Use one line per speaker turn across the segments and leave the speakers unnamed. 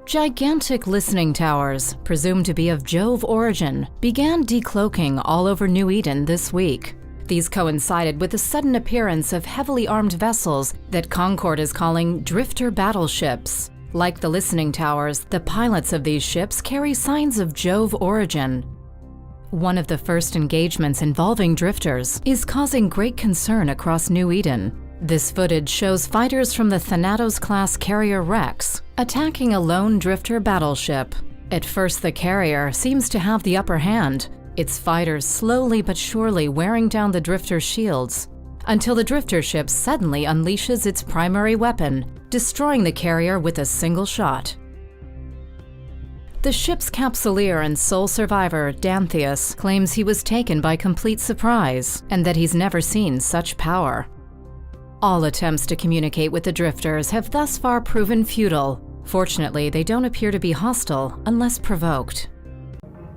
Gigantic listening towers, presumed to be of Jove origin, began decloaking all over New Eden this week. These coincided with the sudden appearance of heavily armed vessels that Concord is calling drifter battleships. Like the listening towers, the pilots of these ships carry signs of Jove origin. One of the first engagements involving drifters is causing great concern across New Eden. This footage shows fighters from the Thanatos-class carrier Rex attacking a lone drifter battleship. At first, the carrier seems to have the upper hand, its fighters slowly but surely wearing down the drifter's shields, until the drifter ship suddenly unleashes its primary weapon, destroying the carrier with a single shot. The ship's capsuleer and sole survivor, Dantheus, claims he was taken by complete surprise and that he's never seen such power. All attempts to communicate with the drifters have thus far proven futile. Fortunately, they don't appear to be hostile unless provoked.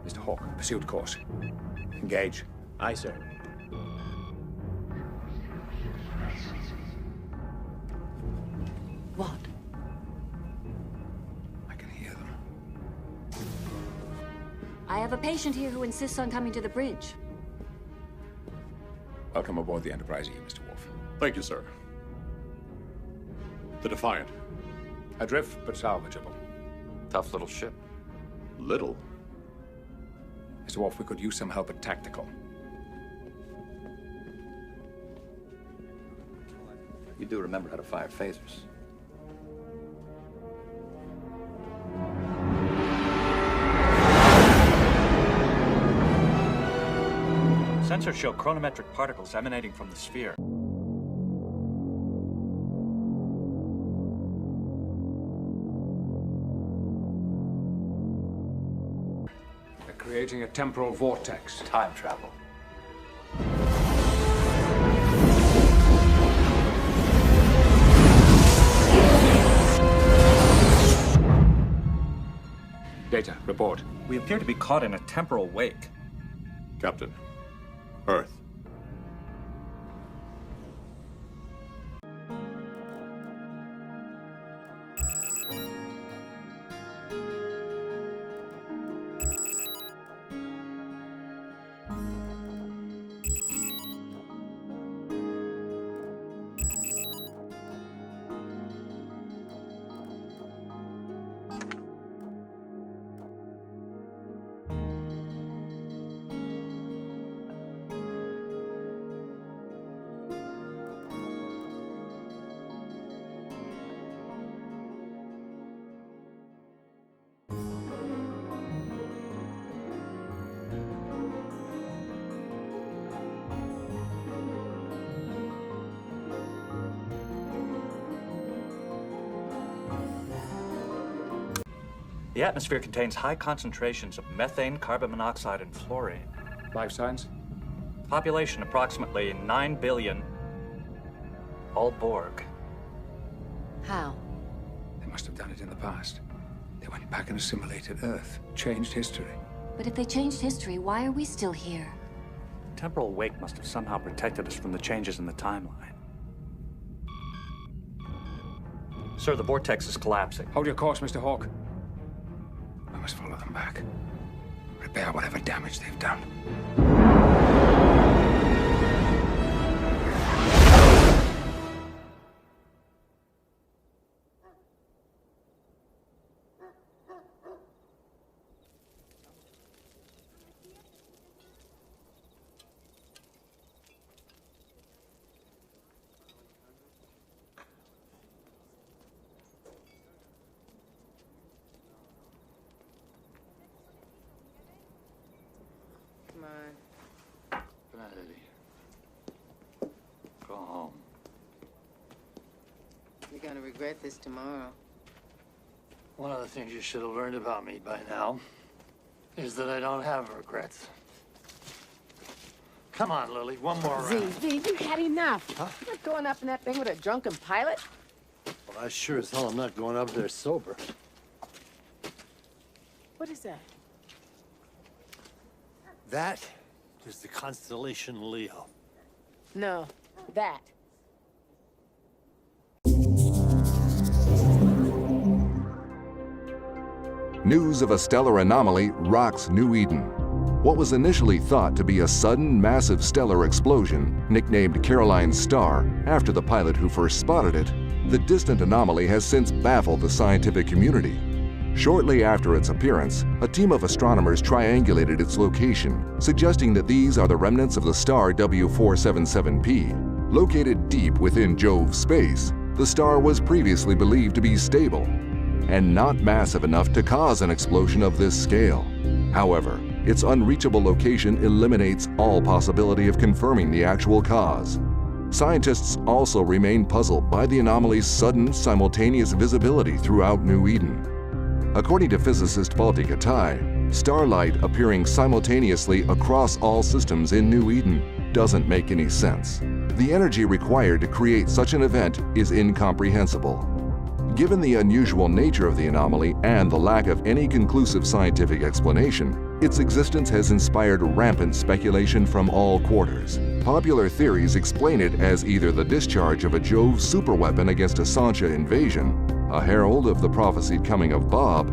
Mr. Hawk, pursuit course. Engage.
Aye, sir.
What?
I can hear them.
I have a patient here who insists on coming to the bridge.
Welcome aboard the Enterprise E, Mr. Wolf.
Thank you, sir. The Defiant.
Adrift, but salvageable.
Tough little ship.
Little.
Mr. Wolf, we could use some help at tactical.
You do remember how to fire phasers.
Sensors show chronometric particles emanating from the sphere.
They're creating a temporal vortex.
Time travel.
Data, report.
We appear to be caught in a temporal wake.
Captain. Earth.
The atmosphere contains high concentrations of methane, carbon monoxide, and fluorine.
Life signs?
Population approximately 9 billion. All Borg.
How?
They must have done it in the past. They went back and assimilated Earth, changed history.
But if they changed history, why are we still here?
Temporal wake must have somehow protected us from the changes in the timeline. Sir, the vortex is collapsing.
Hold your course, Mr. Hawk. I must follow them back. Repair whatever damage they've done.
Good night, Eddie. Go home.
You're gonna regret this tomorrow.
One of the things you should have learned about me by now is that I don't have regrets. Come on, Lily, one more round.
Z, you had enough.
Huh?
You're not going up in that thing with a drunken pilot.
Well, I sure as hell am not going up there sober.
What is that?
That is the constellation Leo.
No, that.
news of a stellar anomaly rocks New Eden. What was initially thought to be a sudden, massive stellar explosion, nicknamed Caroline's Star after the pilot who first spotted it, the distant anomaly has since baffled the scientific community. Shortly after its appearance, a team of astronomers triangulated its location, suggesting that these are the remnants of the star W477P. Located deep within Jove's space, the star was previously believed to be stable and not massive enough to cause an explosion of this scale. However, its unreachable location eliminates all possibility of confirming the actual cause. Scientists also remain puzzled by the anomaly's sudden, simultaneous visibility throughout New Eden. According to physicist Balti Katai, starlight appearing simultaneously across all systems in New Eden doesn't make any sense. The energy required to create such an event is incomprehensible. Given the unusual nature of the anomaly and the lack of any conclusive scientific explanation, its existence has inspired rampant speculation from all quarters. Popular theories explain it as either the discharge of a Jove superweapon against a Sancha invasion, a herald of the prophesied coming of Bob,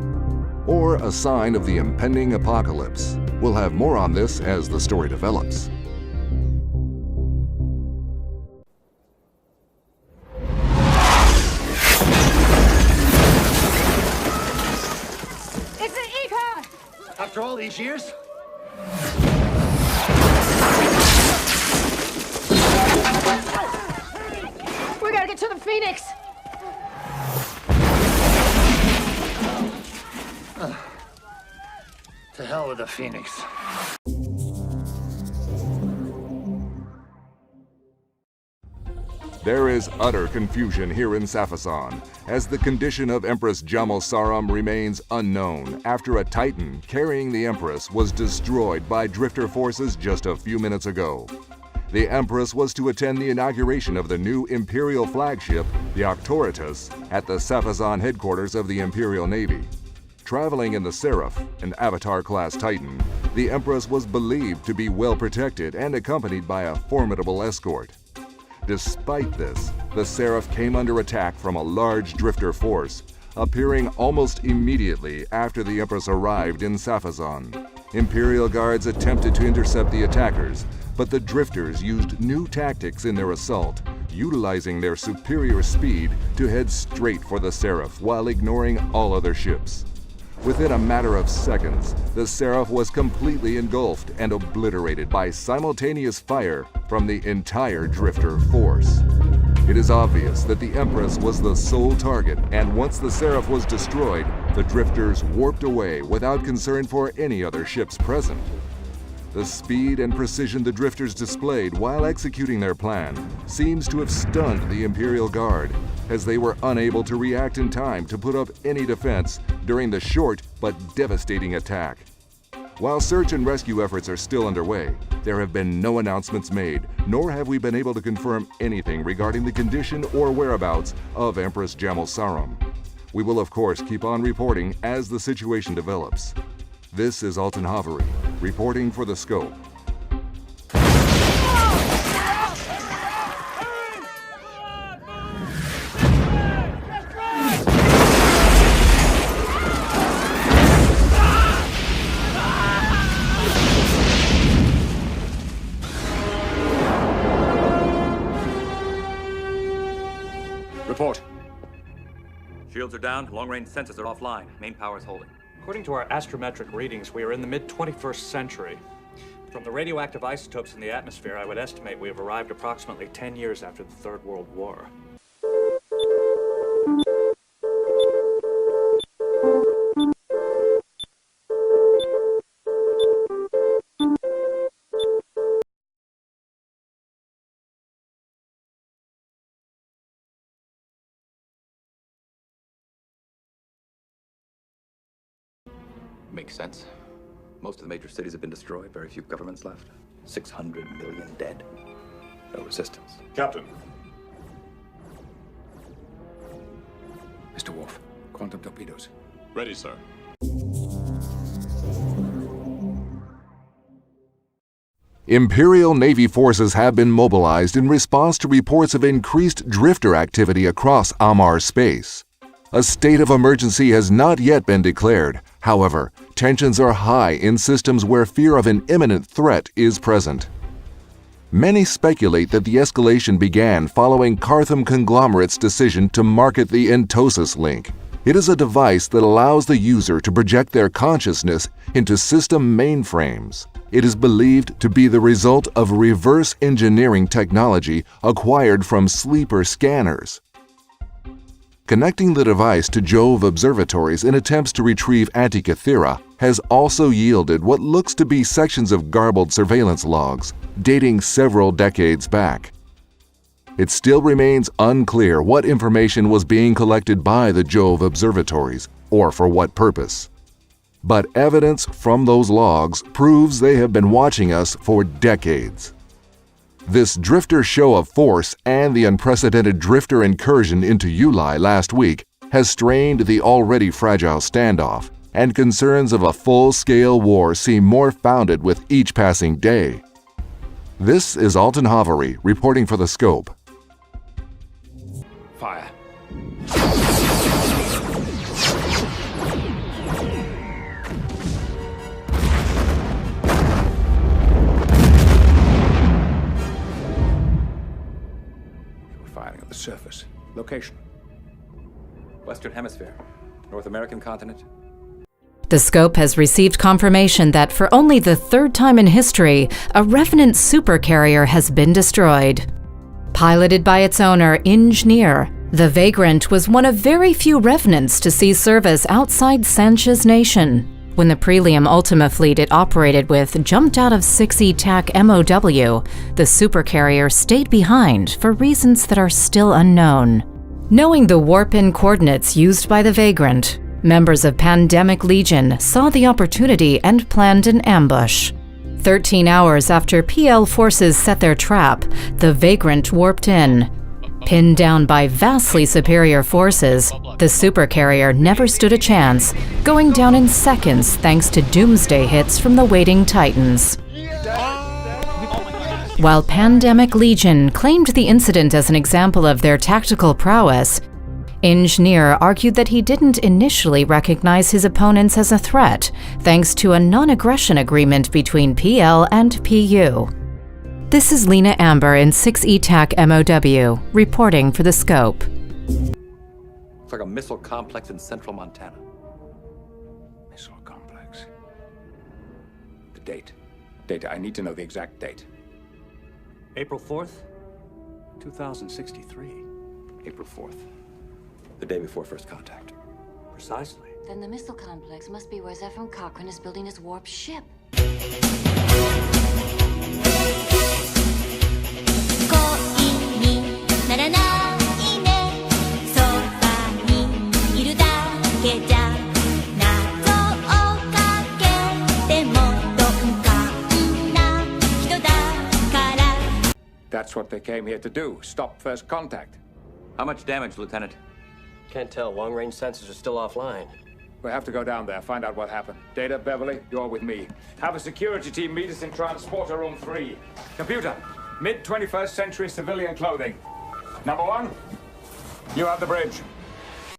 or a sign of the impending apocalypse. We'll have more on this as the story develops.
After all these years?
We gotta get to the Phoenix!
To hell with the Phoenix.
There is utter confusion here in Safasan, as the condition of Empress Jamel Saram remains unknown after a Titan carrying the Empress was destroyed by drifter forces just a few minutes ago. The Empress was to attend the inauguration of the new Imperial flagship, the Arcturus, at the Safasan headquarters of the Imperial Navy. Traveling in the Seraph, an Avatar-class Titan, the Empress was believed to be well protected and accompanied by a formidable escort. Despite this, the Seraph came under attack from a large drifter force, appearing almost immediately after the Empress arrived in Safasan. Imperial guards attempted to intercept the attackers, but the drifters used new tactics in their assault, utilizing their superior speed to head straight for the Seraph while ignoring all other ships. Within a matter of seconds, the Seraph was completely engulfed and obliterated by simultaneous fire from the entire drifter force. It is obvious that the Empress was the sole target, and once the Seraph was destroyed, the drifters warped away without concern for any other ships present. The speed and precision the drifters displayed while executing their plan seems to have stunned the Imperial Guard, as they were unable to react in time to put up any defense during the short but devastating attack. While search and rescue efforts are still underway, there have been no announcements made, nor have we been able to confirm anything regarding the condition or whereabouts of Empress Jamel Saram. We will of course keep on reporting as the situation develops. This is Alton Havery, reporting for The Scope.
Report.
Shields are down, long-range sensors are offline. Main power is holding. According to our astrometric readings, we are in the mid-21st century. From the radioactive isotopes in the atmosphere, I would estimate we have arrived approximately 10 years after the Third World War.
Makes sense. Most of the major cities have been destroyed, very few governments left. 600 million dead. No resistance.
Captain.
Mr. Worf, quantum torpedoes.
Ready, sir.
Imperial Navy forces have been mobilized in response to reports of increased drifter activity across Amar space. A state of emergency has not yet been declared. However, tensions are high in systems where fear of an imminent threat is present. Many speculate that the escalation began following Cartham Conglomerate's decision to market the Entosis link. It is a device that allows the user to project their consciousness into system mainframes. It is believed to be the result of reverse engineering technology acquired from sleeper scanners. Connecting the device to Jove observatories in attempts to retrieve Antikythera has also yielded what looks to be sections of garbled surveillance logs dating several decades back. It still remains unclear what information was being collected by the Jove observatories or for what purpose. But evidence from those logs proves they have been watching us for decades. This drifter show of force and the unprecedented drifter incursion into Uli last week has strained the already fragile standoff, and concerns of a full-scale war seem more founded with each passing day. This is Alton Havery reporting for The Scope.
Fire. Firing at the surface. Location?
Western Hemisphere. North American continent.
The Scope has received confirmation that for only the third time in history, a Revenant supercarrier has been destroyed. Piloted by its owner, Engineer, the Vagrant was one of very few Revenants to see service outside Sanchez Nation. When the Prelium Ultima fleet it operated with jumped out of 6E TAC MOW, the supercarrier stayed behind for reasons that are still unknown. Knowing the warp-in coordinates used by the Vagrant, members of Pandemic Legion saw the opportunity and planned an ambush. 13 hours after PL forces set their trap, the Vagrant warped in. Pinned down by vastly superior forces, the supercarrier never stood a chance, going down in seconds thanks to doomsday hits from the waiting Titans. While Pandemic Legion claimed the incident as an example of their tactical prowess, Engineer argued that he didn't initially recognize his opponents as a threat, thanks to a non-aggression agreement between PL and PU. This is Lena Amber in 6E TAC MOW, reporting for The Scope.
It's like a missile complex in central Montana.
Missile complex. The date. I need to know the exact date.
April 4th, 2063.
April 4th. The day before first contact.
Precisely.
Then the missile complex must be where Zephyr Cochrane is building his warp ship.
That's what they came here to do. Stop first contact.
How much damage, Lieutenant?
Can't tell. Long-range sensors are still offline.
We have to go down there, find out what happened. Data, Beverly, you're with me. Have a security team meet us in Transporter Room 3. Computer, mid-21st century civilian clothing. Number 1, you have the bridge.